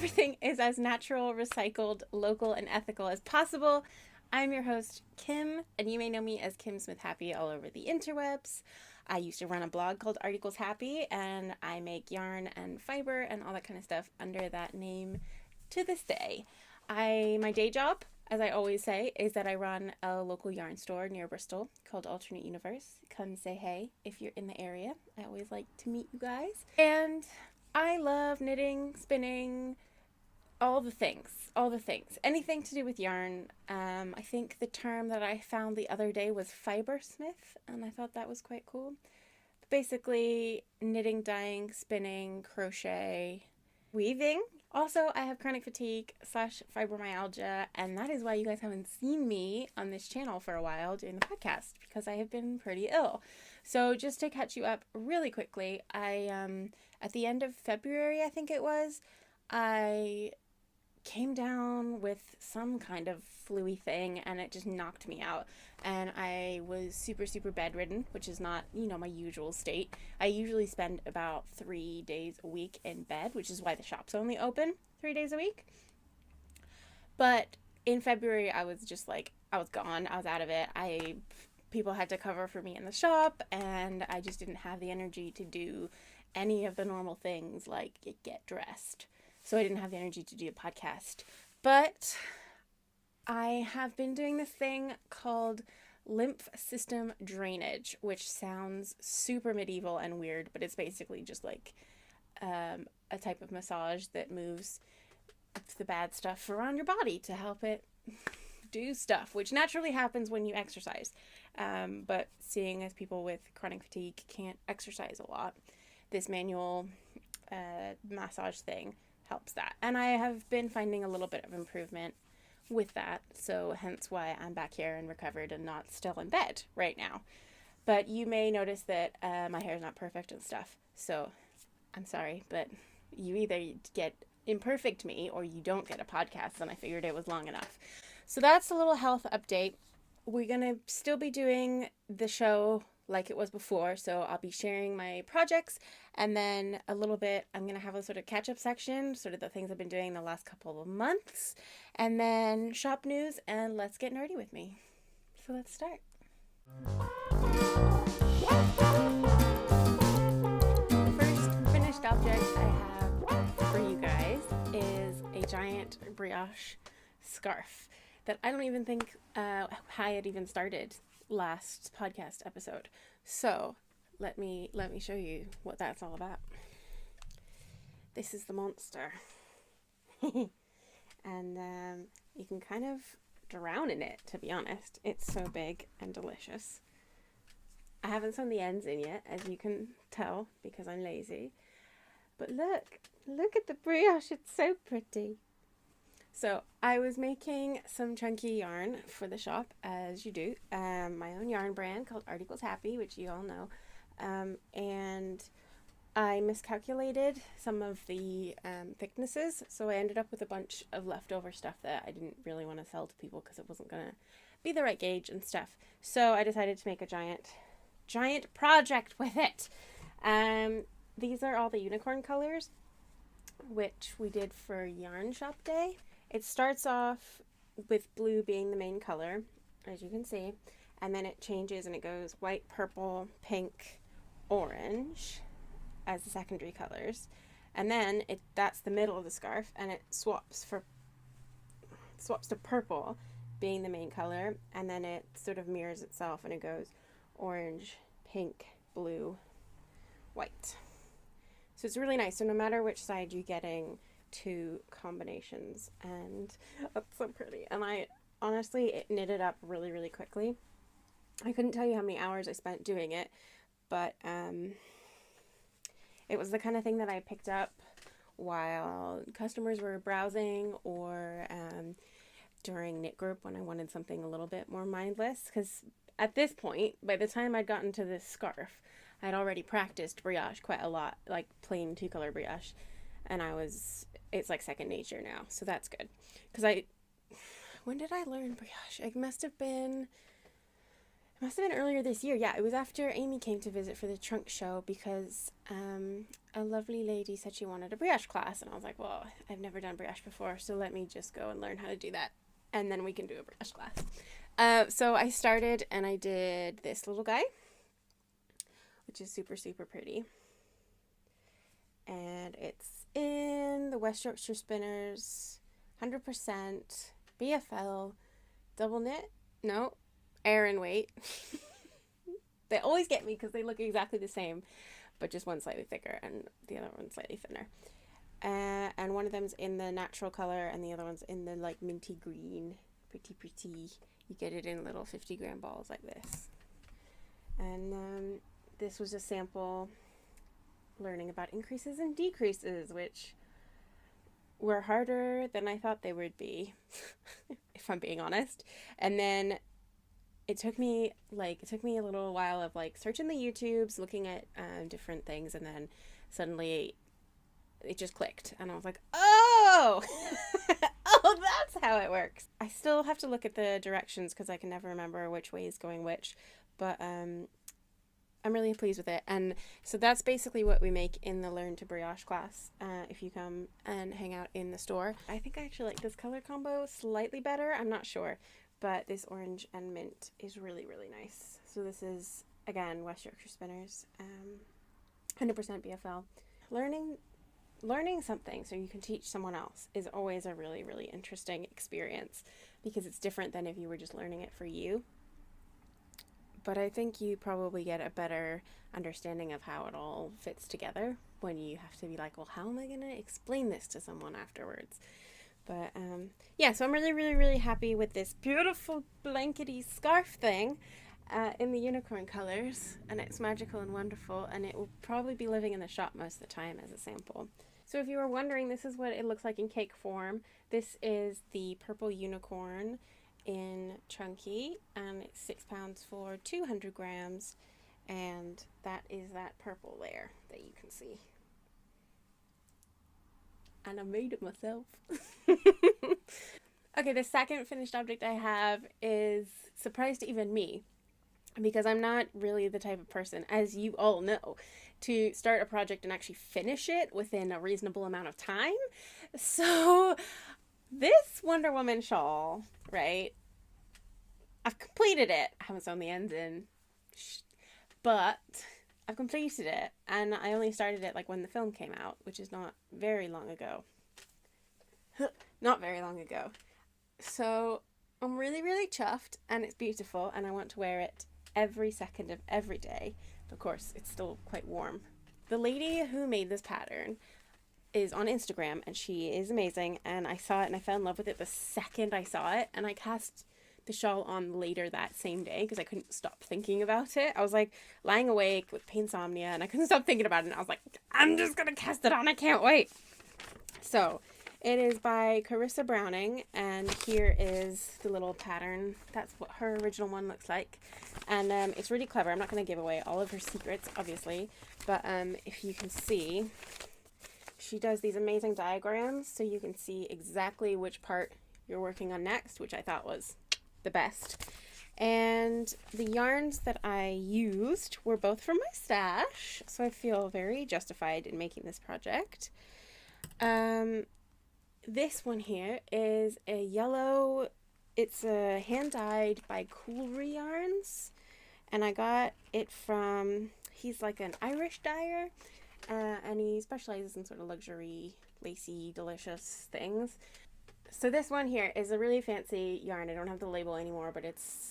everything is as natural, recycled, local, and ethical as possible. I'm your host, Kim, and you may know me as kimsmithhappy all over the interwebs. I used to run a blog called @Happy, and I make yarn and fiber and all that kind of stuff under that name to this day. My day job, as I always say, is that I run a local yarn store near Bristol called Alterknit Universe. Come say hey if you're in the area. I always like to meet you guys. And I love knitting, spinning, all the things, anything to do with yarn. I think the term that I found the other day was fibersmith, and I thought that was quite cool. But basically, knitting, dyeing, spinning, crochet, weaving. Also, I have chronic fatigue / fibromyalgia, and that is why you guys haven't seen me on this channel for a while doing the podcast, because I have been pretty ill. So just to catch you up really quickly, at the end of February, I think it was, I came down with some kind of flu-y thing, and it just knocked me out, and I was super bedridden, which is not, my usual state. I usually spend about 3 days a week in bed, which is why the shop's only open 3 days a week. But in February, I was just like, I was gone. I was out of it. People had to cover for me in the shop, and I just didn't have the energy to do any of the normal things like get dressed. So I didn't have the energy to do a podcast. But I have been doing this thing called lymph system drainage, which sounds super medieval and weird, but it's basically just like a type of massage that moves the bad stuff around your body to help it do stuff, which naturally happens when you exercise. But seeing as people with chronic fatigue can't exercise a lot, this manual massage thing helps that. And I have been finding a little bit of improvement with that, so hence why I'm back here and recovered and not still in bed right now. But you may notice that my hair is not perfect and stuff, so I'm sorry, but you either get imperfect me or you don't get a podcast, and I figured it was long enough. So that's a little health update. We're gonna still be doing the show like it was before, so I'll be sharing my projects, and then a little bit I'm gonna have a sort of catch-up section, sort of the things I've been doing the last couple of months, and then shop news, and let's get nerdy with me. So let's start. The first finished object I have for you guys is a giant brioche scarf that I don't even think how it even started last podcast episode. So let me show you what that's all about. This is the monster. And you can kind of drown in it, to be honest. It's so big and delicious. I haven't sewn the ends in yet, as you can tell, because I'm lazy. But look at the brioche, it's so pretty. So I was making some chunky yarn for the shop, as you do, my own yarn brand called @Happy, which you all know, and I miscalculated some of the thicknesses, so I ended up with a bunch of leftover stuff that I didn't really want to sell to people because it wasn't going to be the right gauge and stuff. So I decided to make a giant project with it. These are all the unicorn colors, which we did for Yarn Shop Day. It starts off with blue being the main color, as you can see, and then it changes and it goes white, purple, pink, orange as the secondary colors, and then that's the middle of the scarf, and it swaps to purple being the main color, and then it sort of mirrors itself and it goes orange, pink, blue, white. So it's really nice. So no matter which side you're getting, 2 combinations, and that's so pretty. And I honestly, it knitted up really quickly. I couldn't tell you how many hours I spent doing it, but it was the kind of thing that I picked up while customers were browsing, or during knit group when I wanted something a little bit more mindless, because at this point, by the time I'd gotten to this scarf, I'd already practiced brioche quite a lot, like plain 2-color brioche, and it's like second nature now, so that's good. Because when did I learn brioche? It must have been must have been earlier this year. Yeah, it was after Amy came to visit for the trunk show because a lovely lady said she wanted a brioche class. And I was like, well, I've never done brioche before, so let me just go and learn how to do that. And then we can do a brioche class. So I started and I did this little guy, which is super, super pretty. And it's in the West Yorkshire Spinners 100% BFL double knit. No, Aran Weight. They always get me because they look exactly the same, but just one slightly thicker and the other one slightly thinner. And one of them's in the natural color and the other one's in the like minty green. Pretty, pretty. You get it in little 50-gram balls like this. And this was a sample learning about increases and decreases, which were harder than I thought they would be, if I'm being honest. And then it took me a little while of like searching the YouTubes, looking at different things, and then suddenly it just clicked and I was like, oh, oh, that's how it works. I still have to look at the directions because I can never remember which way is going which, but I'm really pleased with it. And so that's basically what we make in the Learn to Brioche class if you come and hang out in the store. I think I actually like this color combo slightly better. I'm not sure, but this orange and mint is really, really nice. So this is, again, West Yorkshire Spinners, 100% BFL. Learning something so you can teach someone else is always a really, really interesting experience because it's different than if you were just learning it for you. But I think you probably get a better understanding of how it all fits together when you have to be like, well, how am I going to explain this to someone afterwards? But yeah, so I'm really, really, really happy with this beautiful blankety scarf thing in the unicorn colors. And it's magical and wonderful. And it will probably be living in the shop most of the time as a sample. So if you were wondering, this is what it looks like in cake form. This is the purple unicorn in chunky, and it's 6 pounds for 200 grams, and that is that purple layer that you can see. And I made it myself. Okay, the second finished object I have is surprise to even me, because I'm not really the type of person, as you all know, to start a project and actually finish it within a reasonable amount of time. So this Wonder Woman shawl, right? I've completed it. I haven't sewn the ends in, but I've completed it, and I only started it like when the film came out, which is not very long ago. Not very long ago. So I'm really, really chuffed, and it's beautiful, and I want to wear it every second of every day. Of course, it's still quite warm. The lady who made this pattern is on Instagram, and she is amazing, and I saw it and I fell in love with it the second I saw it, and I cast the shawl on later that same day because I couldn't stop thinking about it. I was like lying awake with painsomnia and I couldn't stop thinking about it, and I was like, I'm just gonna cast it on, I can't wait. So it is by Carissa Browning, and here is the little pattern. That's what her original one looks like, and it's really clever. I'm not going to give away all of her secrets, obviously, but if you can see, she does these amazing diagrams so you can see exactly which part you're working on next, which I thought was the best. And the yarns that I used were both from my stash, so I feel very justified in making this project. This one here is a yellow, it's a hand-dyed by Coolree Yarns, and I got it from, he's like an Irish dyer, and he specializes in sort of luxury, lacy, delicious things. So this one here is a really fancy yarn. I don't have the label anymore, but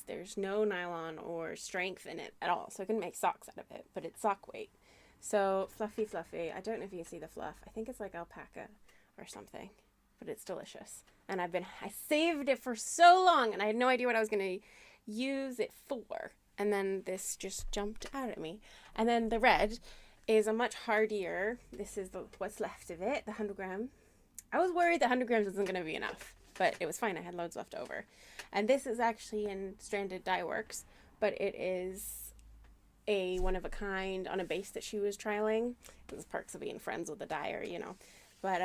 there's no nylon or strength in it at all, so I can make socks out of it, but it's sock weight. So fluffy, fluffy. I don't know if you can see the fluff. I think it's like alpaca or something, but it's delicious. And I saved it for so long, and I had no idea what I was going to use it for. And then this just jumped out at me. And then the red is a much hardier, this is what's left of it, the 100 gram. I was worried the 100 grams wasn't going to be enough, but it was fine. I had loads left over. And this is actually in stranded Dyeworks, but it is a one of a kind on a base that she was trialing. It was perks of being friends with the dyer, you know. But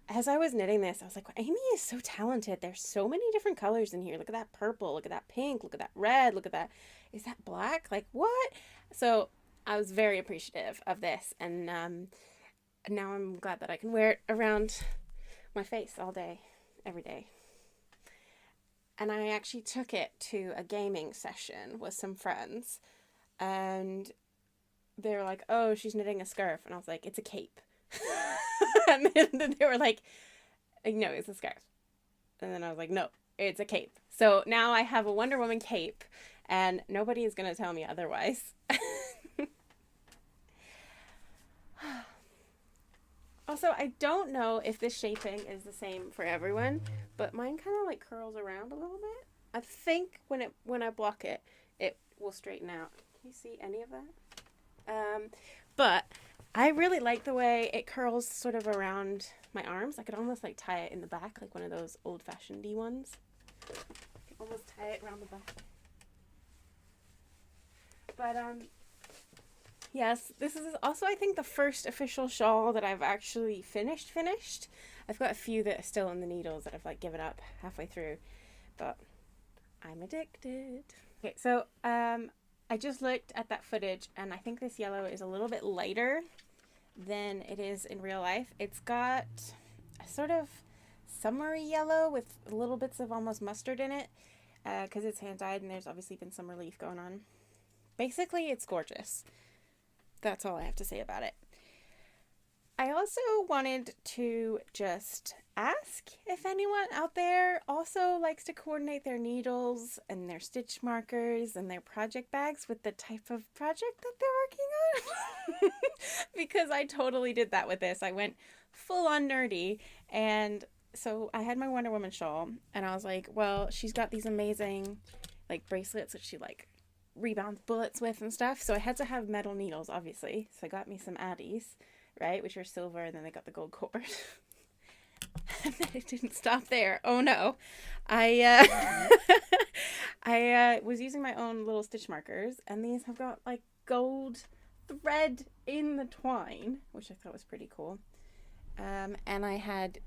as I was knitting this, I was like, Amy is so talented. There's so many different colors in here. Look at that purple. Look at that pink. Look at that red. Look at that. Is that black? Like, what? So I was very appreciative of this. And now I'm glad that I can wear it around my face all day, every day. And I actually took it to a gaming session with some friends. And they were like, oh, she's knitting a scarf. And I was like, it's a cape. And then they were like, no, it's a scarf. And then I was like, no, it's a cape. So now I have a Wonder Woman cape, and nobody is going to tell me otherwise. Also, I don't know if this shaping is the same for everyone, but mine kind of like curls around a little bit. I think when I block it, it will straighten out. Can you see any of that? But I really like the way it curls sort of around my arms. I could almost like tie it in the back, like one of those old-fashioned-y ones. I can almost tie it around the back. But yes, this is also, I think, the first official shawl that I've actually finished. I've got a few that are still in the needles that I've like given up halfway through, but I'm addicted. Okay, so I just looked at that footage, and I think this yellow is a little bit lighter than it is in real life. It's got a sort of summery yellow with little bits of almost mustard in it, because it's hand-dyed and there's obviously been some relief going on. Basically, it's gorgeous. That's all I have to say about it. I also wanted to just ask if anyone out there also likes to coordinate their needles and their stitch markers and their project bags with the type of project that they're working on. Because I totally did that with this. I went full on nerdy, and so I had my Wonder Woman shawl, and I was like, well, she's got these amazing like bracelets that she like rebounds bullets with and stuff, so I had to have metal needles, obviously. So I got me some Addies, right, which are silver, and then they got the gold cord. And then it didn't stop there. Oh no. I was using my own little stitch markers, and these have got like gold thread in the twine, which I thought was pretty cool. And I had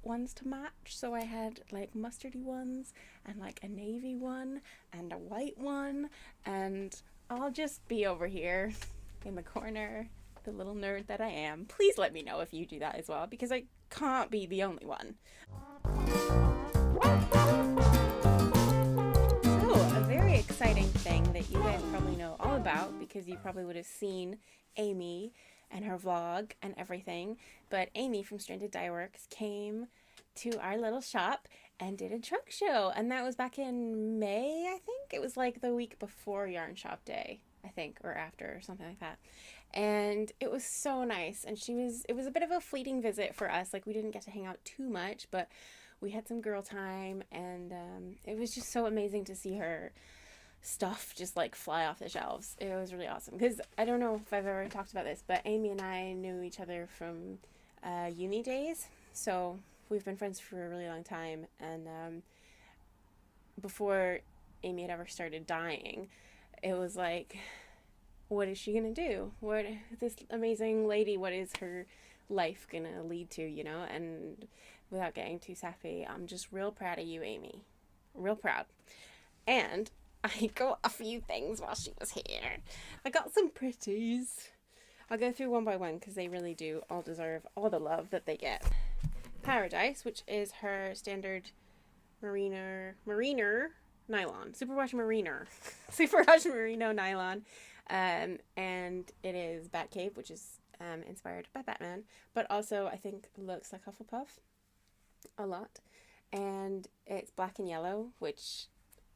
ones to match, so I had like mustardy ones and like a navy one and a white one, and I'll just be over here in the corner, the little nerd that I am. Please let me know if you do that as well, because I can't be the only one. So, a very exciting thing that you guys probably know all about, because you probably would have seen Amy and her vlog and everything, but Amy from Stranded Dyeworks came to our little shop and did a trunk show, and that was back in May, I think. It was like the week before Yarn Shop Day, I think, or after, or something like that. And it was so nice, and it was a bit of a fleeting visit for us. Like, we didn't get to hang out too much, but we had some girl time, and it was just so amazing to see her stuff just like fly off the shelves. It was really awesome, because I don't know if I've ever talked about this, but Amy and I knew each other from uni days, so we've been friends for a really long time. And before Amy had ever started dyeing, it was like, what is she gonna do? What this amazing lady, what is her life gonna lead to, you know? And without getting too sappy, I'm just real proud of you, Amy. Real proud. And I got a few things while she was here. I got some pretties. I'll go through one by one, because they really do all deserve all the love that they get. Paradise, which is her standard merino nylon, superwash merino nylon, and it is Batcave, which is inspired by Batman, but also I think looks like Hufflepuff a lot, and it's black and yellow, which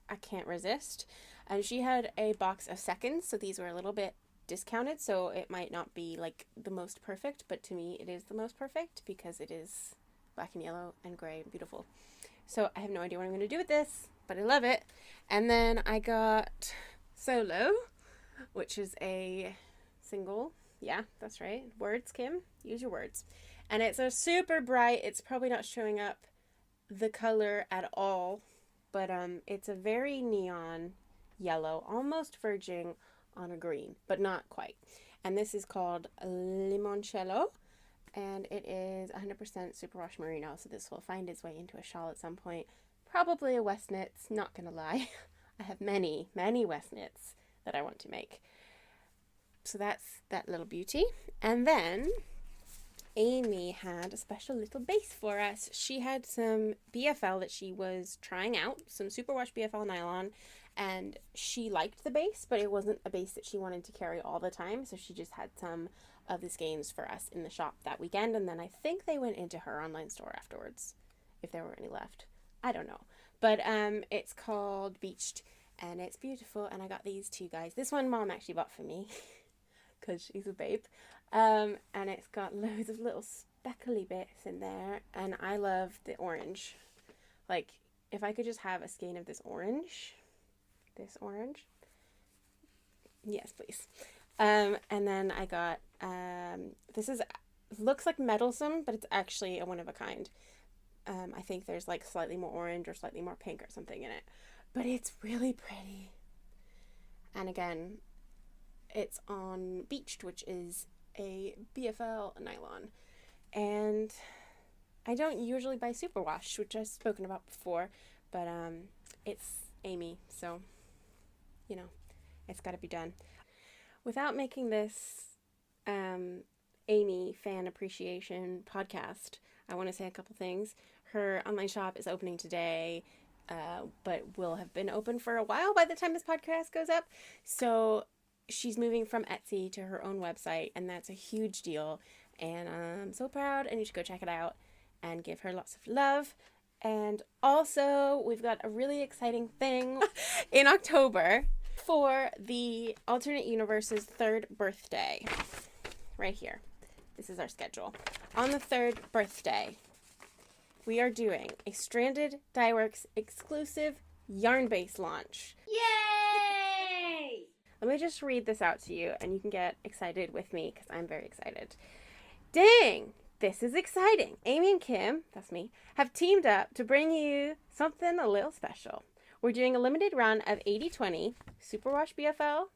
I can't resist. And she had a box of seconds, so these were a little bit discounted, so it might not be like the most perfect, but to me it is the most perfect, because it is black and yellow and gray and beautiful. So I have no idea what I'm going to do with this, but I love it. And then I got Solo, which is a single. Yeah, that's right. Words, Kim. Use your words. And it's a super bright, it's probably not showing up the color at all, but it's a very neon yellow, almost verging on a green, but not quite. And this is called Limoncello, and it is 100% superwash merino, so this will find its way into a shawl at some point. Probably a West knits, not gonna lie. I have many West knits that I want to make. So that's that little beauty. And then Amy had a special little base for us. She had some BFL that she was trying out, some superwash BFL nylon, and she liked the base, but it wasn't a base that she wanted to carry all the time, so she just had some of the skeins for us in the shop that weekend, and then I think they went into her online store afterwards, if there were any left. I don't know. But it's called Beached, and it's beautiful, and I got these two guys. This one Mom actually bought for me, because she's a babe. And it's got loads of little speckly bits in there, and I love the orange. Like, if I could just have a skein of this orange, yes, please. And then I got, this looks like meddlesome, but it's actually a one-of-a-kind. I think there's like slightly more orange or slightly more pink or something in it, but it's really pretty. And again, it's on Beached, which is a BFL nylon, and I don't usually buy superwash, which I've spoken about before, but it's Amy, so you know, it's got to be done. Without making this Amy fan appreciation podcast, I want to say a couple things. Her online shop is opening today, but will have been open for a while by the time this podcast goes up. So she's moving from Etsy to her own website, and that's a huge deal. And I'm so proud, and you should go check it out and give her lots of love. And also, we've got a really exciting thing in October for the Alterknit Universe's 3rd birthday. Right here. This is our schedule. On the 3rd birthday, we are doing a Stranded Dyeworks exclusive yarn base launch. Yay! Let me just read this out to you, and you can get excited with me, because I'm very excited. Dang! This is exciting. Amy and Kim, that's me, have teamed up to bring you something a little special. We're doing a limited run of 80/20 superwash BFL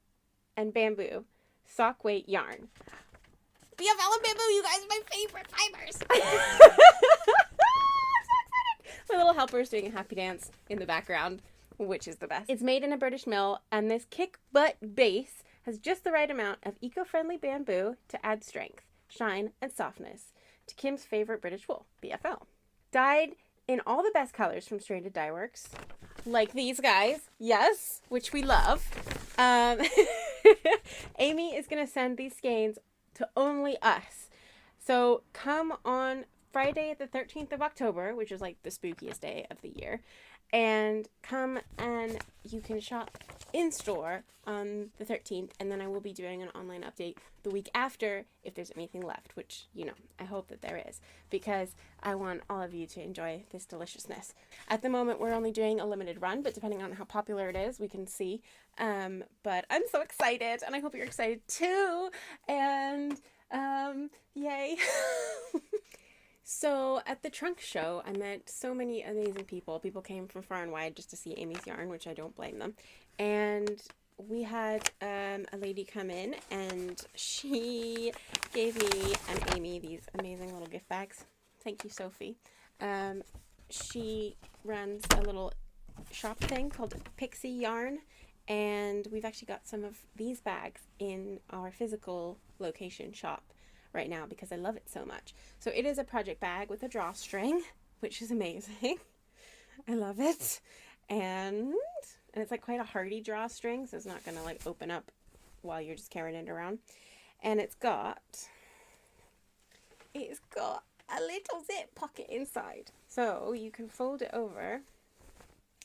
and bamboo sock weight yarn. BFL and bamboo, you guys, are my favorite fibers. I'm so excited. My little helper's doing a happy dance in the background, which is the best. It's made in a British mill, and this kick butt base has just the right amount of eco-friendly bamboo to add strength, shine, and softness to Kim's favorite British wool, BFL. Dyed in all the best colors from Stranded Dyeworks, like these guys, yes, which we love. Amy is going to send these skeins to only us. So come on Friday the 13th of October, which is like the spookiest day of the year, and come and you can shop in store on the 13th, and then I will be doing an online update the week after if there's anything left, which, you know, I hope that there is, because I want all of you to enjoy this deliciousness. At the moment, we're only doing a limited run, but depending on how popular it is, we can see. But I'm so excited, and I hope you're excited too, and yay. So at the trunk show, I met so many amazing people. People came from far and wide just to see Amy's yarn, which I don't blame them. And we had a lady come in, and she gave me and Amy these amazing little gift bags. Thank you, Sophie. She runs a little shop thing called Pixie Yarn, and we've actually got some of these bags in our physical location shop right now because I love it so much. So it is a project bag with a drawstring, which is amazing. I love it. And it's like quite a hardy drawstring, so it's not gonna like open up while you're just carrying it around. And it's got a little zip pocket inside, so you can fold it over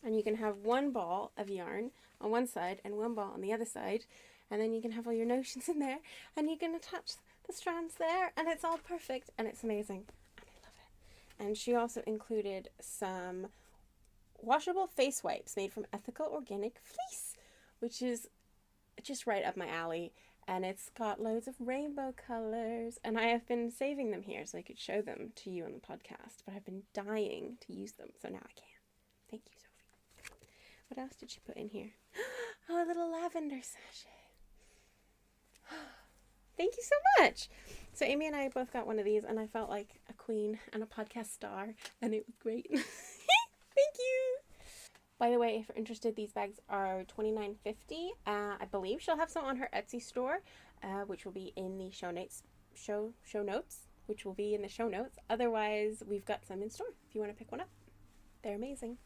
and you can have one ball of yarn on one side and one ball on the other side, and then you can have all your notions in there, and you can attach the strands there, and it's all perfect, and it's amazing, and I love it. And she also included some washable face wipes made from ethical organic fleece, which is just right up my alley, and it's got loads of rainbow colors, and I have been saving them here so I could show them to you on the podcast, but I've been dying to use them, so now I can. Thank you, Sophie. What else did she put in here? Oh, a little lavender sachet. Thank you so much. So Amy and I both got one of these, and I felt like a queen and a podcast star, and it was great. Thank you. By the way, if you're interested, these bags are $29.50. I believe she'll have some on her Etsy store, which will be in the show notes. Which will be in the show notes. Otherwise, we've got some in store if you want to pick one up. They're amazing.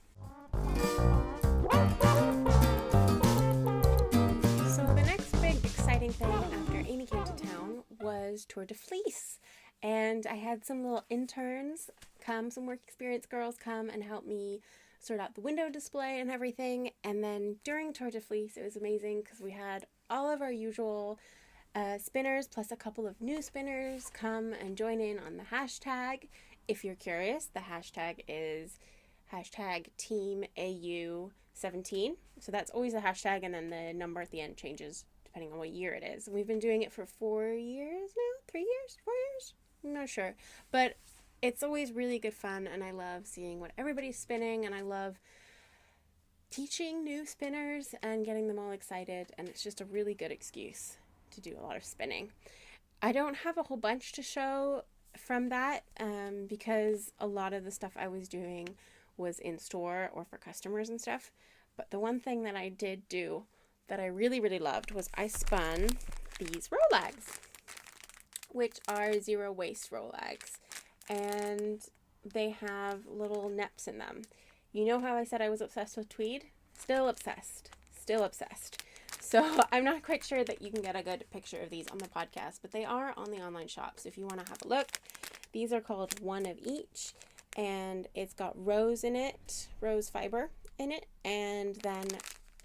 So the next big exciting thing after Amy came to town was Tour de Fleece. And I had some little interns come, some work experience girls come and help me sort out the window display and everything. And then during Tour de Fleece, it was amazing because we had all of our usual spinners plus a couple of new spinners come and join in on the hashtag. If you're curious, the hashtag is hashtag Team AU17. So that's always the hashtag, and then the number at the end changes depending on what year it is. We've been doing it for 4 years now, 3 years, 4 years, I'm not sure. But it's always really good fun, and I love seeing what everybody's spinning, and I love teaching new spinners and getting them all excited, and it's just a really good excuse to do a lot of spinning. I don't have a whole bunch to show from that because a lot of the stuff I was doing was in store or for customers and stuff. But the one thing that I did do that I really, really loved was I spun these Rolags, which are zero waste Rolags, and they have little neps in them. You know how I said I was obsessed with tweed? Still obsessed. Still obsessed. So I'm not quite sure that you can get a good picture of these on the podcast, but they are on the online shop. So if you want to have a look, these are called One of Each, and it's got rose in it, rose fiber in it, and then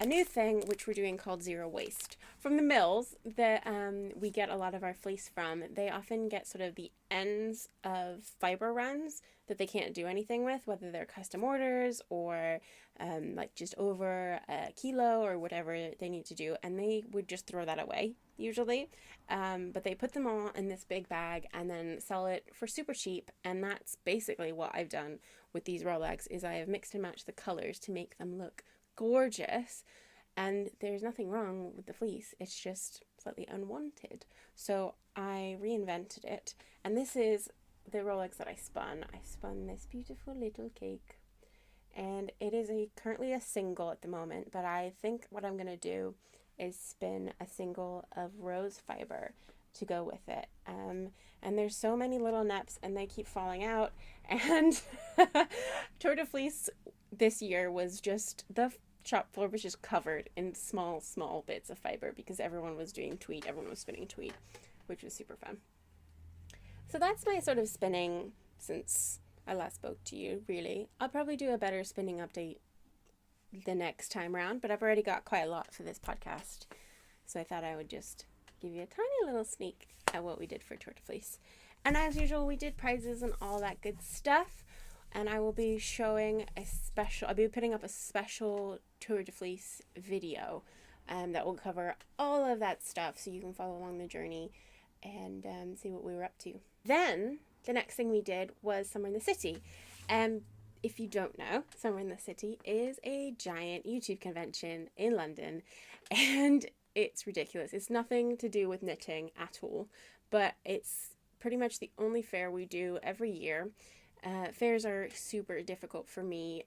a new thing which we're doing called zero waste. From the mills that we get a lot of our fleece from, they often get sort of the ends of fiber runs that they can't do anything with, whether they're custom orders or like just over a kilo or whatever they need to do, and they would just throw that away usually. But they put them all in this big bag and then sell it for super cheap, and that's basically what I've done with these Rolags is I have mixed and matched the colors to make them look gorgeous. And there's nothing wrong with the fleece, it's just slightly unwanted. So I reinvented it, and this is the Rolex that I spun. I spun this beautiful little cake, and it is currently a single at the moment, but I think what I'm going to do is spin a single of rose fiber to go with it. And there's so many little neps, and they keep falling out, and Tour de Fleece this year was just the shop floor was just covered in small bits of fiber because everyone was doing tweed, everyone was spinning tweed, which was super fun. So that's my sort of spinning since I last spoke to you, really. I'll probably do a better spinning update the next time around, but I've already got quite a lot for this podcast, so I thought I would just give you a tiny little sneak at what we did for Tour de Fleece. And as usual, we did prizes and all that good stuff. And I will be showing I'll be putting up a special Tour de Fleece video that will cover all of that stuff so you can follow along the journey and see what we were up to. Then the next thing we did was Summer in the City. And if you don't know, Summer in the City is a giant YouTube convention in London, and it's ridiculous. It's nothing to do with knitting at all, but it's pretty much the only fair we do every year. Fairs are super difficult for me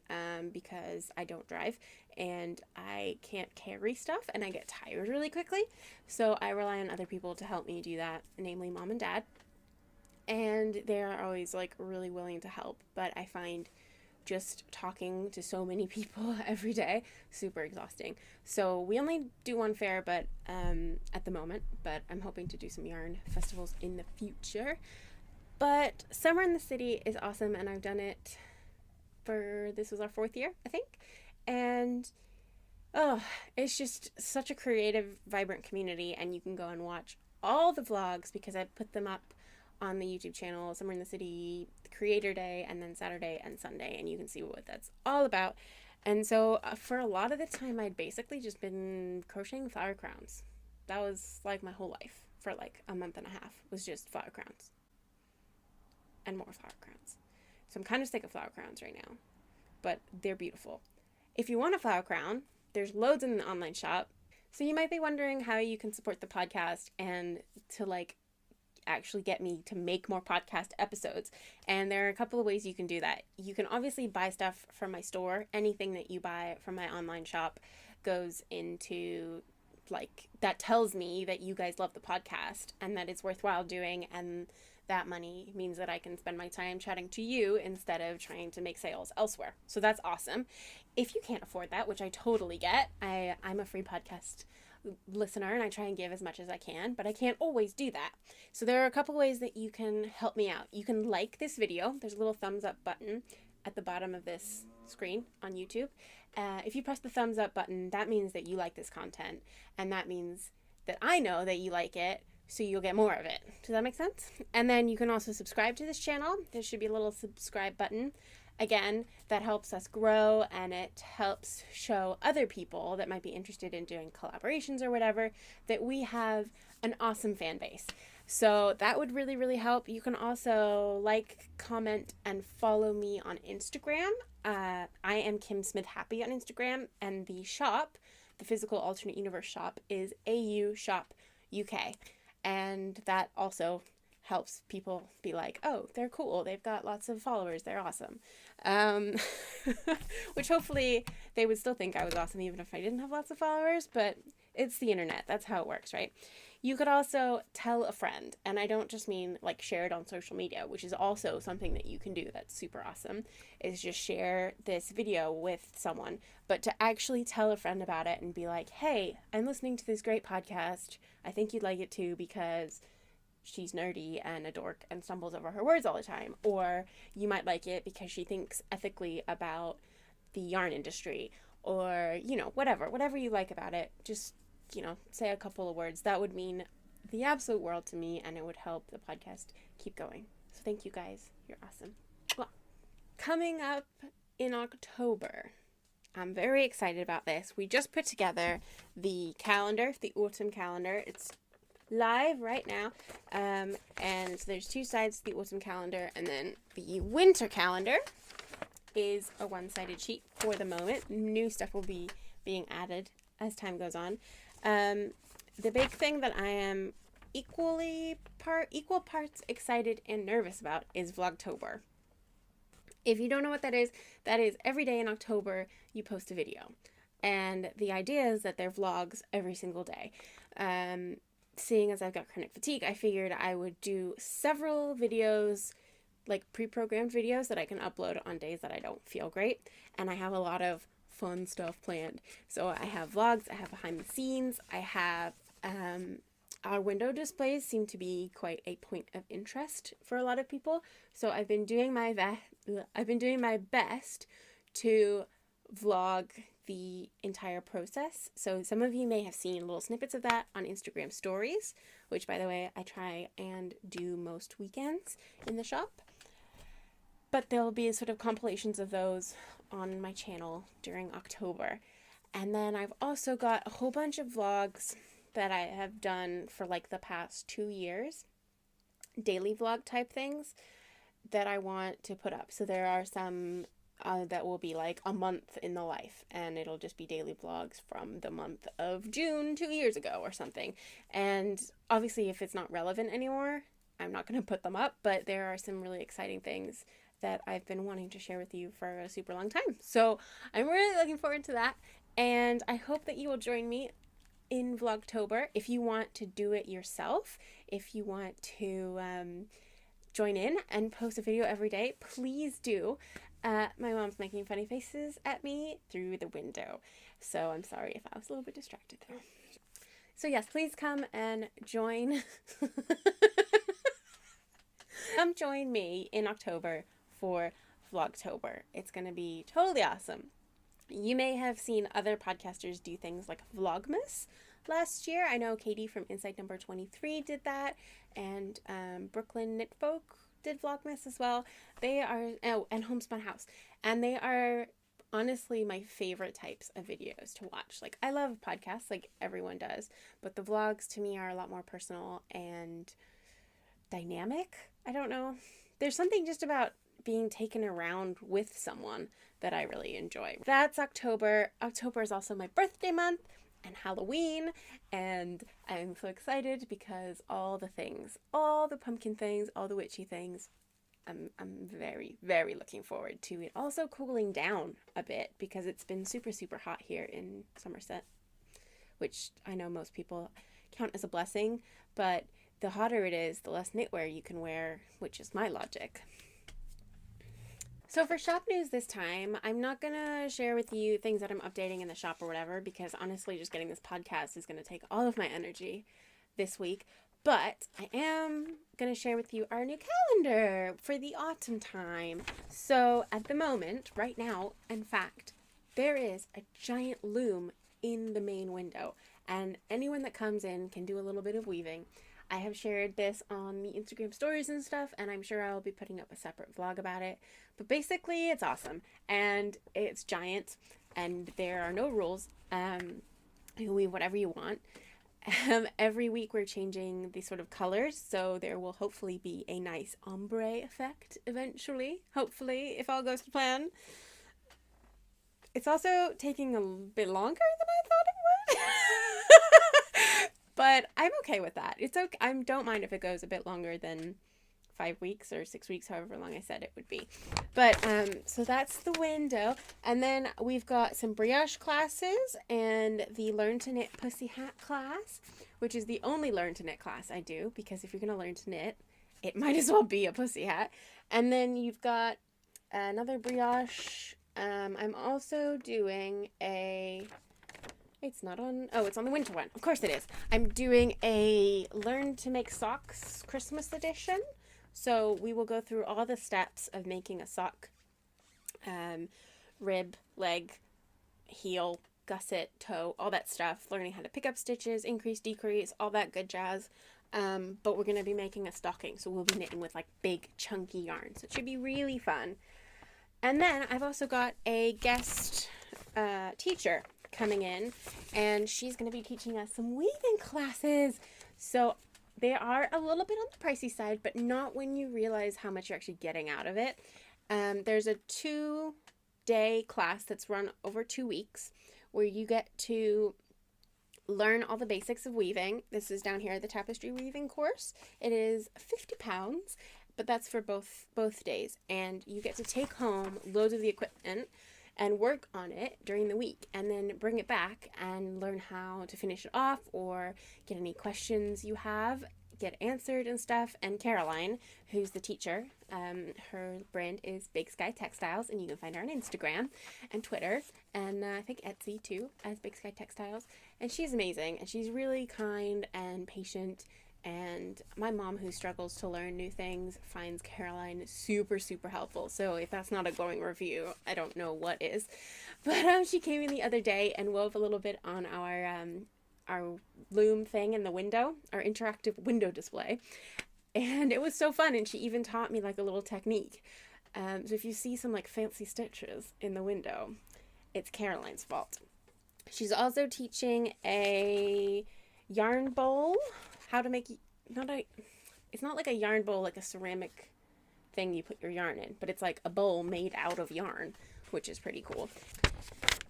because I don't drive and I can't carry stuff and I get tired really quickly. So I rely on other people to help me do that, namely Mom and Dad. And they're always like really willing to help, but I find just talking to so many people every day super exhausting. So we only do one fair but at the moment, but I'm hoping to do some yarn festivals in the future. But Summer in the City is awesome, and I've done it this was our 4th year, I think. And it's just such a creative, vibrant community, and you can go and watch all the vlogs because I put them up on the YouTube channel, Summer in the City, Creator Day, and then Saturday and Sunday, and you can see what that's all about. And so for a lot of the time, I'd basically just been crocheting flower crowns. That was like my whole life for like a month and a half, was just flower crowns. And more flower crowns. So I'm kind of sick of flower crowns right now, but they're beautiful. If you want a flower crown, there's loads in the online shop. So you might be wondering how you can support the podcast and to like actually get me to make more podcast episodes. And there are a couple of ways you can do that. You can obviously buy stuff from my store. Anything that you buy from my online shop goes into like, that tells me that you guys love the podcast and that it's worthwhile doing, and that money means that I can spend my time chatting to you instead of trying to make sales elsewhere. So that's awesome. If you can't afford that, which I totally get, I'm a free podcast listener and I try and give as much as I can, but I can't always do that. So there are a couple ways that you can help me out. You can like this video. There's a little thumbs up button at the bottom of this screen on YouTube. If you press the thumbs up button, that means that you like this content, and that means that I know that you like it, so you'll get more of it. Does that make sense? And then you can also subscribe to this channel. There should be a little subscribe button. Again, that helps us grow, and it helps show other people that might be interested in doing collaborations or whatever that we have an awesome fan base. So that would really, really help. You can also like, comment, and follow me on Instagram. I am kimsmithhappy on Instagram, and the shop, the physical alternate universe shop, is AUshopUK. And that also helps people be like, oh, they're cool, they've got lots of followers, they're awesome. Which hopefully they would still think I was awesome even if I didn't have lots of followers, but it's the internet, that's how it works, right? You could also tell a friend, and I don't just mean like share it on social media, which is also something that you can do that's super awesome, is just share this video with someone, but to actually tell a friend about it and be like, hey, I'm listening to this great podcast, I think you'd like it too because she's nerdy and a dork and stumbles over her words all the time. Or you might like it because she thinks ethically about the yarn industry, or, you know, whatever you like about it. Just, you know, say a couple of words. That would mean the absolute world to me, and it would help the podcast keep going. So thank you guys. You're awesome. Well, coming up in October, I'm very excited about this. We just put together the calendar, the autumn calendar. It's live right now, and there's two sides to the autumn calendar, and then the winter calendar is a one-sided sheet for the moment. New stuff will be being added as time goes on. The big thing that I am equal parts excited and nervous about is Vlogtober. If you don't know what that is every day in October you post a video, and the idea is that they're vlogs every single day. Seeing as I've got chronic fatigue, I figured I would do several videos, like pre-programmed videos that I can upload on days that I don't feel great, and I have a lot of fun stuff planned. So I have vlogs, I have behind the scenes, I have our window displays seem to be quite a point of interest for a lot of people. So I've been doing my best to vlog the entire process. So some of you may have seen little snippets of that on Instagram stories, which, by the way, I try and do most weekends in the shop. But there'll be sort of compilations of those on my channel during October. And then I've also got a whole bunch of vlogs that I have done for like the past 2 years, daily vlog type things that I want to put up. So there are some that will be like a month in the life, and it'll just be daily vlogs from the month of June 2 years ago or something. And obviously if it's not relevant anymore, I'm not going to put them up, but there are some really exciting things that I've been wanting to share with you for a super long time. So I'm really looking forward to that, and I hope that you will join me in Vlogtober. If you want to do it yourself, if you want to join in and post a video every day, please do. My mom's making funny faces at me through the window, so I'm sorry if I was a little bit distracted there. So yes, please come and join. Come join me in October for Vlogtober. It's going to be totally awesome. You may have seen other podcasters do things like Vlogmas last year. I know Katie from Inside Number 23 did that, and Brooklyn Knitfolk did Vlogmas as well. They are, and Homespun House, and they are honestly my favorite types of videos to watch. Like, I love podcasts like everyone does, but the vlogs to me are a lot more personal and dynamic. I don't know. There's something just about being taken around with someone that I really enjoy. That's October. October is also my birthday month, and Halloween, and I'm so excited because all the things, all the pumpkin things, all the witchy things, I'm very, very looking forward to it also cooling down a bit because it's been super, super hot here in Somerset, which I know most people count as a blessing, but the hotter it is, the less knitwear you can wear, which is my logic. So for shop news this time, I'm not going to share with you things that I'm updating in the shop or whatever, because honestly, just getting this podcast is going to take all of my energy this week. But I am going to share with you our new calendar for the autumn time. So at the moment, right now, in fact, there is a giant loom in the main window, and anyone that comes in can do a little bit of weaving. I have shared this on the Instagram stories and stuff, and I'm sure I'll be putting up a separate vlog about it. But basically, it's awesome, and it's giant, and there are no rules. You can weave whatever you want. Every week we're changing the sort of colors, so there will hopefully be a nice ombre effect eventually, hopefully, if all goes to plan. It's also taking a bit longer than I thought it would. But I'm okay with that. It's okay. I don't mind if it goes a bit longer than 5 weeks or 6 weeks, however long I said it would be. But so that's the window. And then we've got some brioche classes and the Learn to Knit Pussy Hat class, which is the only Learn to Knit class I do, because if you're going to learn to knit, it might as well be a pussy hat. And then you've got another brioche. I'm also doing a... It's not on... Oh, it's on the winter one. Of course it is. I'm doing a Learn to Make Socks Christmas edition. So we will go through all the steps of making a sock. Rib, leg, heel, gusset, toe, all that stuff. Learning how to pick up stitches, increase, decrease, all that good jazz. But we're going to be making a stocking. So we'll be knitting with like big chunky yarn. So it should be really fun. And then I've also got a guest teacher coming in, and she's going to be teaching us some weaving classes. So they are a little bit on the pricey side, but not when you realize how much you're actually getting out of it. There's a 2-day class that's run over 2 weeks where you get to learn all the basics of weaving. This is down here at the tapestry weaving course. It is £50, but that's for both days, and you get to take home loads of the equipment and work on it during the week, and then bring it back and learn how to finish it off, or get any questions you have get answered and stuff. And Caroline, who's the teacher, her brand is Big Sky Textiles, and you can find her on Instagram and Twitter, and I think Etsy too, as Big Sky Textiles. And she's amazing, and she's really kind and patient. And my mom, who struggles to learn new things, finds Caroline super, super helpful. So if that's not a glowing review, I don't know what is. But she came in the other day and wove a little bit on our loom thing in the window, our interactive window display. And it was so fun. And she even taught me like a little technique. So if you see some like fancy stitches in the window, it's Caroline's fault. She's also teaching a yarn bowl. How to make, it's not like a yarn bowl, like a ceramic thing you put your yarn in, but it's like a bowl made out of yarn, which is pretty cool.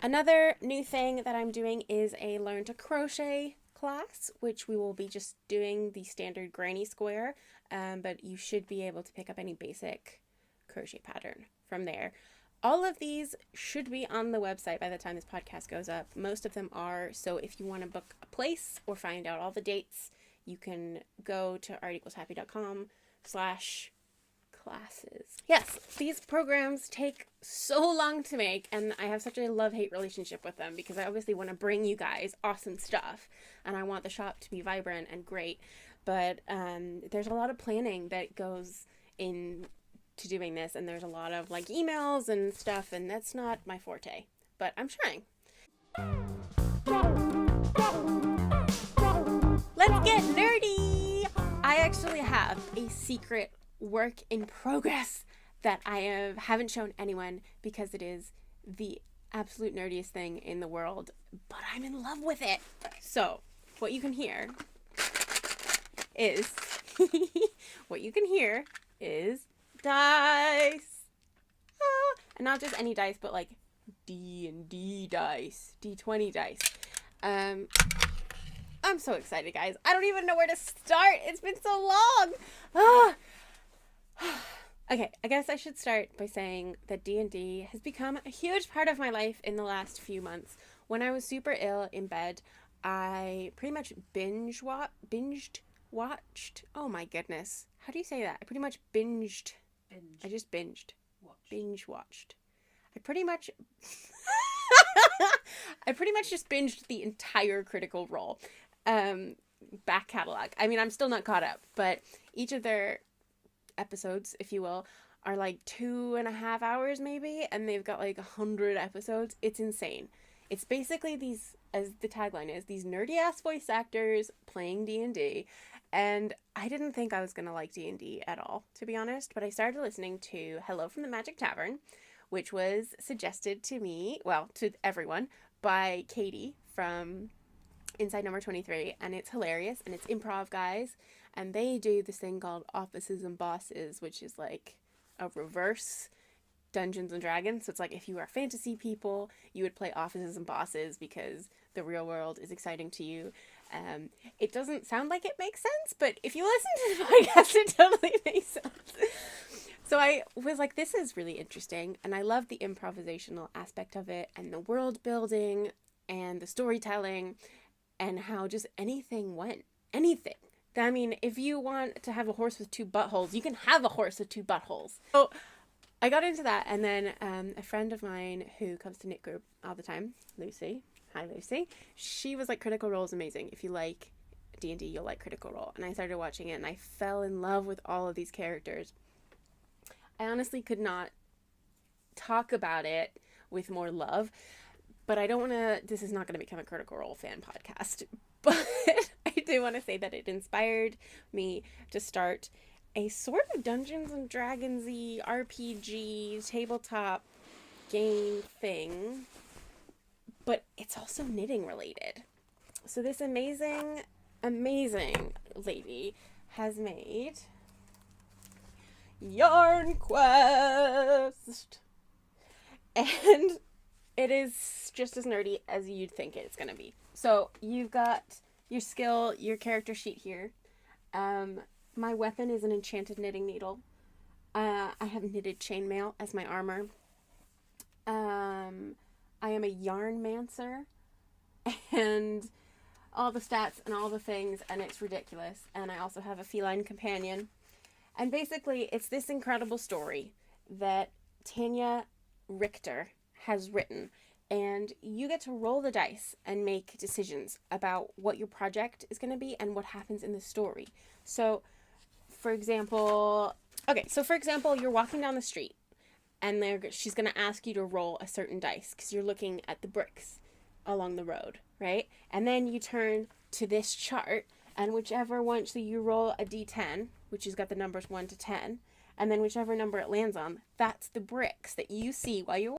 Another new thing that I'm doing is a Learn to Crochet class, which we will be just doing the standard granny square, but you should be able to pick up any basic crochet pattern from there. All of these should be on the website by the time this podcast goes up. Most of them are, so if you want to book a place or find out all the dates, you can go to art=happy.com/classes. Yes, these programs take so long to make, and I have such a love-hate relationship with them because I obviously want to bring you guys awesome stuff, and I want the shop to be vibrant and great, but there's a lot of planning that goes in to doing this, and there's a lot of like emails and stuff, and that's not my forte, but I'm trying. Let's get nerdy! I actually have a secret work in progress that I haven't shown anyone because it is the absolute nerdiest thing in the world, but I'm in love with it. So, what you can hear is dice. And not just any dice, but like D&D dice, D20 dice. I'm so excited, guys. I don't even know where to start. It's been so long. Ah. Okay, I guess I should start by saying that D&D has become a huge part of my life in the last few months. When I was super ill in bed, I pretty much binged watched. Oh my goodness. How do you say that? I pretty much binged. I just binged. Binge watched. I pretty much just binged the entire Critical Role back catalog. I mean, I'm still not caught up, but each of their episodes, if you will, are like 2.5 hours maybe, and they've got like 100 episodes. It's insane. It's basically these, as the tagline is, these nerdy ass voice actors playing D&D, and I didn't think I was gonna like D&D at all, to be honest, but I started listening to Hello from the Magic Tavern, which was suggested to me, well, to everyone, by Katie from Inside Number 23, and it's hilarious, and it's improv guys, and they do this thing called Offices and Bosses, which is like a reverse Dungeons and Dragons. So it's like if you are fantasy people, you would play Offices and Bosses because the real world is exciting to you. It doesn't sound like it makes sense, but if you listen to the podcast, it totally makes sense. So I was like, this is really interesting, and I love the improvisational aspect of it, and the world building, and the storytelling, and how just anything went. Anything. I mean, if you want to have a horse with 2 buttholes, you can have a horse with 2 buttholes. So I got into that, and then a friend of mine who comes to knit group all the time, Lucy, hi Lucy, she was like, Critical Role is amazing. If you like D&D, you'll like Critical Role. And I started watching it, and I fell in love with all of these characters. I honestly could not talk about it with more love, but I don't want to, this is not going to become a Critical Role fan podcast, but I do want to say that it inspired me to start a sort of Dungeons and Dragons-y RPG tabletop game thing, but it's also knitting related. So this amazing lady has made Yarn Quest, and it is just as nerdy as you'd think it's gonna be. So you've got your skill, your character sheet here. My weapon is an enchanted knitting needle. I have knitted chainmail as my armor. I am a yarn mancer, and all the stats and all the things, and it's ridiculous. And I also have a feline companion. And basically, it's this incredible story that Tanya Richter has written, and you get to roll the dice and make decisions about what your project is going to be and what happens in the story. So, for example, you're walking down the street, and she's going to ask you to roll a certain dice because you're looking at the bricks along the road, right? And then you turn to this chart, and whichever one, so you roll a d10, which has got the numbers 1 to 10, and then whichever number it lands on, that's the bricks that you see while you're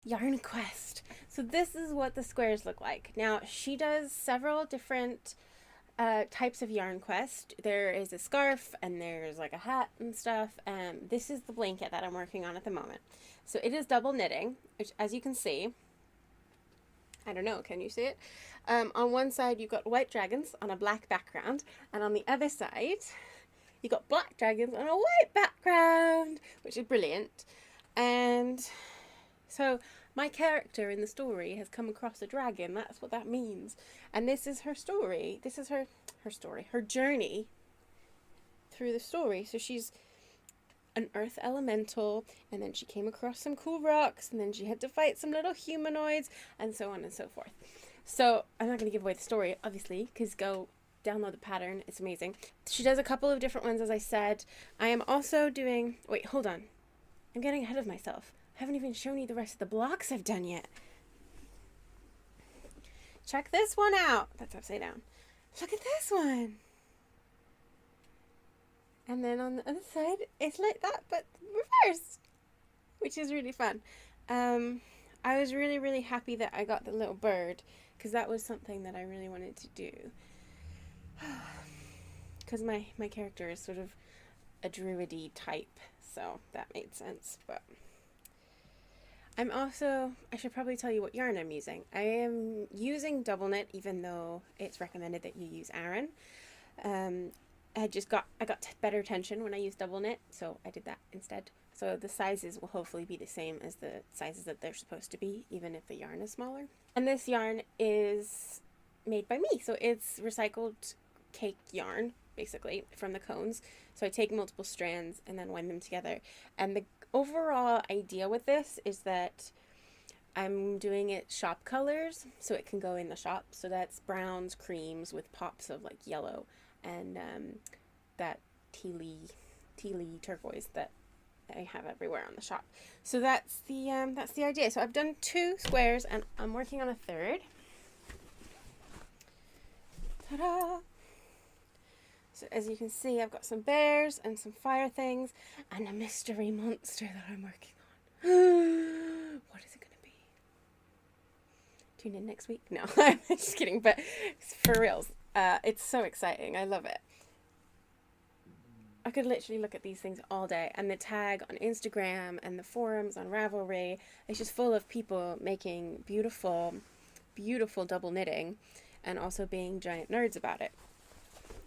Yarn Quest. So this is what the squares look like. Now, she does several different types of Yarn Quest. There is a scarf, and there's like a hat and stuff. This is the blanket that I'm working on at the moment. So it is double knitting, which, as you can see, I don't know, can you see it? On one side, you've got white dragons on a black background, and on the other side, you've got black dragons on a white background, which is brilliant. And so my character in the story has come across a dragon. That's what that means. And this is her story. This is her story, her journey through the story. So she's an earth elemental, and then she came across some cool rocks, and then she had to fight some little humanoids, and so on and so forth. So I'm not going to give away the story, obviously, because go download the pattern. It's amazing. She does a couple of different ones, as I said. I am also doing... Wait, hold on. I'm getting ahead of myself. I haven't even shown you the rest of the blocks I've done yet. Check this one out. That's upside down. Look at this one. And then on the other side, it's like that, but reversed, which is really fun. I was really, really happy that I got the little bird, because that was something that I really wanted to do. Because my character is sort of a druidy type, so that made sense. But I should probably tell you what yarn I'm using. I am using double knit, even though it's recommended that you use Aran. I got better tension when I used double knit, so I did that instead. So the sizes will hopefully be the same as the sizes that they're supposed to be, even if the yarn is smaller. And this yarn is made by me, so it's recycled cake yarn, basically, from the cones. So I take multiple strands and then wind them together. And the overall idea with this is that I'm doing it shop colors, so it can go in the shop. So that's browns, creams with pops of like yellow, and that tealy turquoise that I have everywhere on the shop. So that's the idea. So I've done 2 squares and I'm working on a third. Ta-da! So as you can see, I've got some bears and some fire things and a mystery monster that I'm working on. What is it going to be? Tune in next week? No, I'm just kidding, but for reals. It's so exciting. I love it. I could literally look at these things all day, and the tag on Instagram and the forums on Ravelry is just full of people making beautiful, beautiful double knitting and also being giant nerds about it,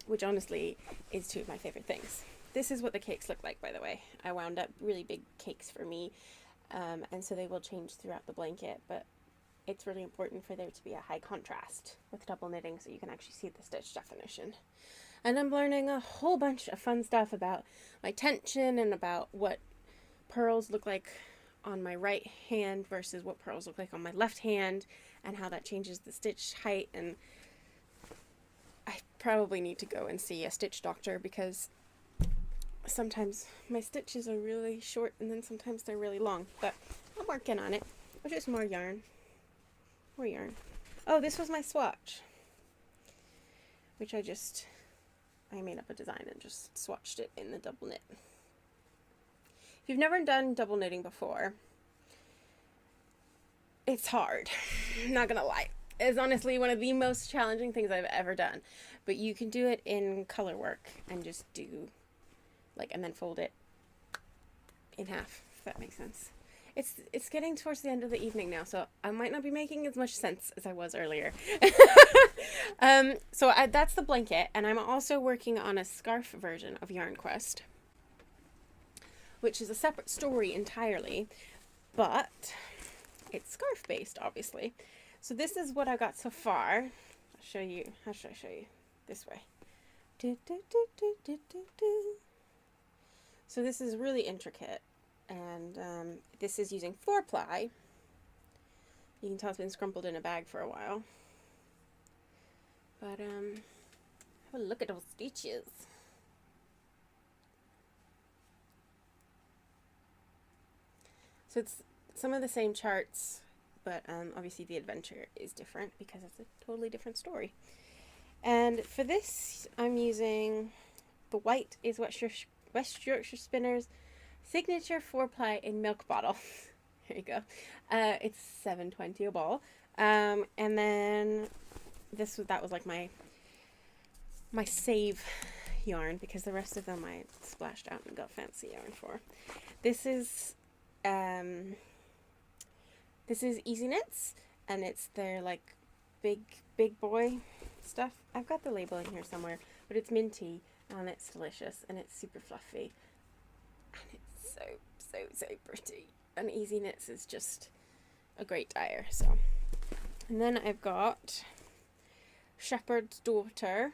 which honestly is 2 of my favorite things. This is what the cakes look like, by the way. I wound up really big cakes for me, and so they will change throughout the blanket, but it's really important for there to be a high contrast with double knitting so you can actually see the stitch definition. And I'm learning a whole bunch of fun stuff about my tension and about what pearls look like on my right hand versus what pearls look like on my left hand, and how that changes the stitch height. And I probably need to go and see a stitch doctor, because sometimes my stitches are really short and then sometimes they're really long. But I'm working on it. Oh, just more yarn. More yarn. Oh, this was my swatch, which I made up a design and just swatched it in the double knit. If you've never done double knitting before, it's hard. I'm not gonna lie. It's honestly one of the most challenging things I've ever done. But you can do it in color work and just do and then fold it in half, if that makes sense. It's getting towards the end of the evening now, so I might not be making as much sense as I was earlier. So that's the blanket, and I'm also working on a scarf version of Yarn Quest, which is a separate story entirely, but it's scarf based, obviously. So this is what I got so far. I'll show you. How should I show you? This way. So this is really intricate. And this is using 4-ply. You can tell it's been scrumpled in a bag for a while. But have a look at those stitches. So it's some of the same charts, but obviously the adventure is different because it's a totally different story. And for this, I'm using the white is West Yorkshire Spinners Signature 4-ply in milk bottle. There you go. It's $7.20 a ball. And then that was like my save yarn, because the rest of them I splashed out and got fancy yarn for. This is Easy Knits, and it's their like big boy stuff. I've got the label in here somewhere, but it's minty and it's delicious and it's super fluffy. And it's so pretty. And Easy Knits is just a great dyer. So, and then I've got Shepherd's Daughter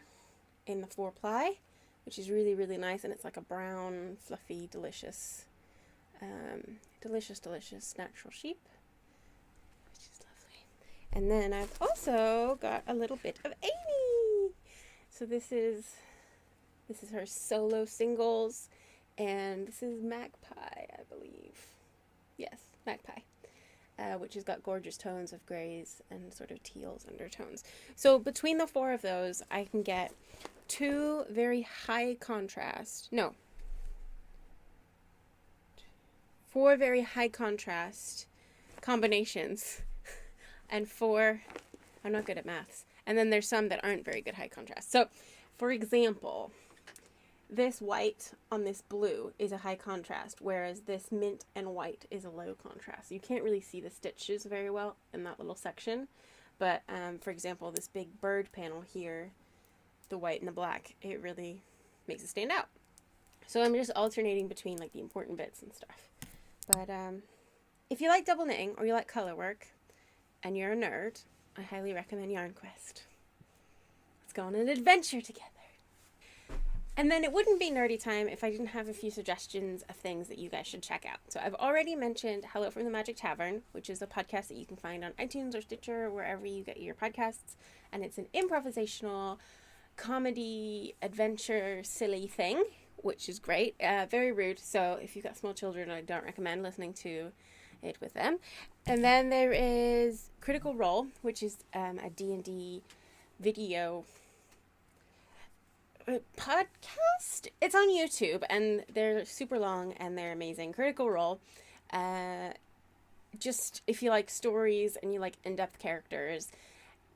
in the 4-ply, which is really nice, and it's like a brown, fluffy, delicious natural sheep, which is lovely. And then I've also got a little bit of Amy. So this is her solo singles. And this is Magpie, I believe. Yes, Magpie. Which has got gorgeous tones of grays and sort of teals undertones. So between the 4 of those, I can get 2 very high contrast. No. 4 very high contrast combinations. And 4 I'm not good at maths. And then there's some that aren't very good high contrast. So, for example, this white on this blue is a high contrast, whereas this mint and white is a low contrast. You can't really see the stitches very well in that little section. But, for example, this big bird panel here, the white and the black, it really makes it stand out. So I'm just alternating between like the important bits and stuff. But if you like double knitting or you like color work and you're a nerd, I highly recommend Yarn Quest. Let's go on an adventure together. And then it wouldn't be nerdy time if I didn't have a few suggestions of things that you guys should check out. So I've already mentioned Hello from the Magic Tavern, which is a podcast that you can find on iTunes or Stitcher or wherever you get your podcasts. And it's an improvisational comedy, adventure, silly thing, which is great. Very rude. So if you've got small children, I don't recommend listening to it with them. And then there is Critical Role, which is a D&D video podcast. It's on YouTube and they're super long and they're amazing. Critical Role, just if you like stories and you like in-depth characters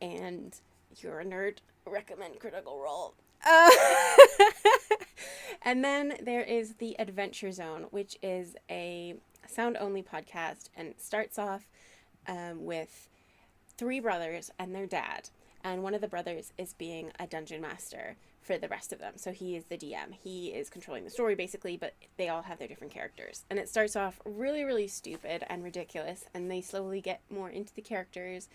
and you're a nerd, recommend Critical Role. And then there is the Adventure Zone, which is a sound-only podcast, and it starts off with 3 brothers and their dad, and one of the brothers is being a dungeon master for the rest of them. So he is the DM. He is controlling the story basically, but they all have their different characters. And it starts off really, really stupid and ridiculous, and they slowly get more into the characters,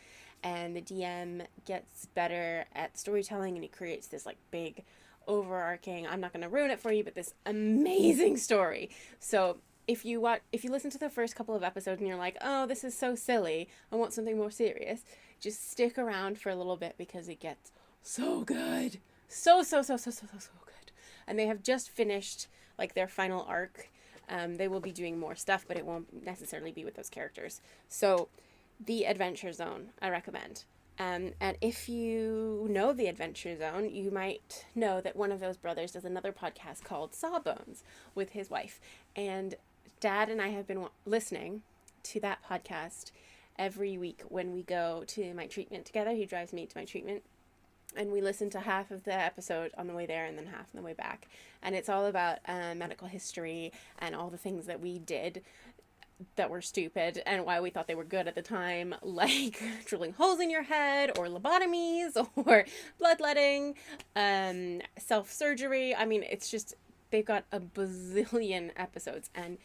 and the DM gets better at storytelling, and he creates this like big overarching, I'm not going to ruin it for you, but this amazing story. So if you listen to the first couple of episodes and you're like, oh, this is so silly, I want something more serious, just stick around for a little bit because it gets so good. So good. And they have just finished like their final arc. They will be doing more stuff, but it won't necessarily be with those characters. So the Adventure Zone, I recommend. And if you know the Adventure Zone, you might know that one of those brothers does another podcast called Sawbones with his wife. And Dad and I have been listening to that podcast every week when we go to my treatment together. He drives me to my treatment. And we listen to half of the episode on the way there and then half on the way back. And it's all about medical history and all the things that we did that were stupid and why we thought they were good at the time, like drilling holes in your head or lobotomies or bloodletting, self-surgery. I mean, it's just, they've got a bazillion episodes. And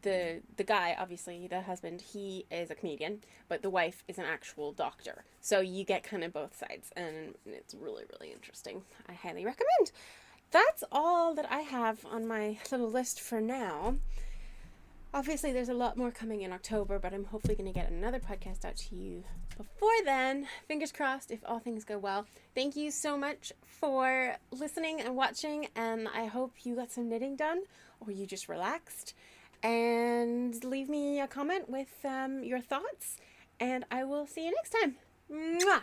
the guy, obviously the husband, he is a comedian, but the wife is an actual doctor, so you get kind of both sides, and it's really, really interesting. I highly recommend. That's all that I have on my little list for now. Obviously there's a lot more coming in October, but I'm hopefully going to get another podcast out to you before then. Fingers crossed if all things go well. Thank you so much for listening and watching, and I hope you got some knitting done or you just relaxed. And leave me a comment with your thoughts, and I will see you next time. Mwah!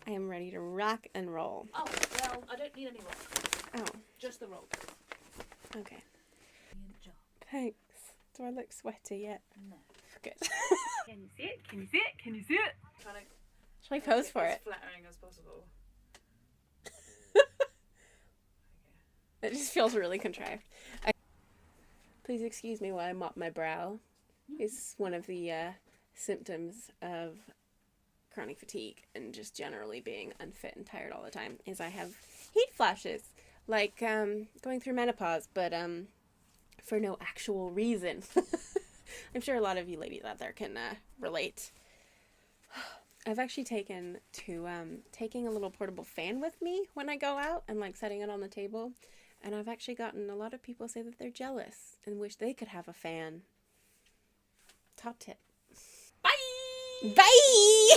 I am ready to rock and roll. Oh, well, I don't need any rock. Oh. Just the roll. Okay. Thanks. Do I look sweaty yet? No. Good. Can you see it? Can you see it? Can you see it? Trying to Shall I pose for it? as flattering as possible. It just feels really contrived. Please excuse me while I mop my brow. It's one of the symptoms of chronic fatigue and just generally being unfit and tired all the time is I have heat flashes, like going through menopause, but for no actual reason. I'm sure a lot of you ladies out there can relate. I've actually taken to taking a little portable fan with me when I go out and like setting it on the table, and I've actually gotten a lot of people say that they're jealous and wish they could have a fan. Top tip. Bye! Bye!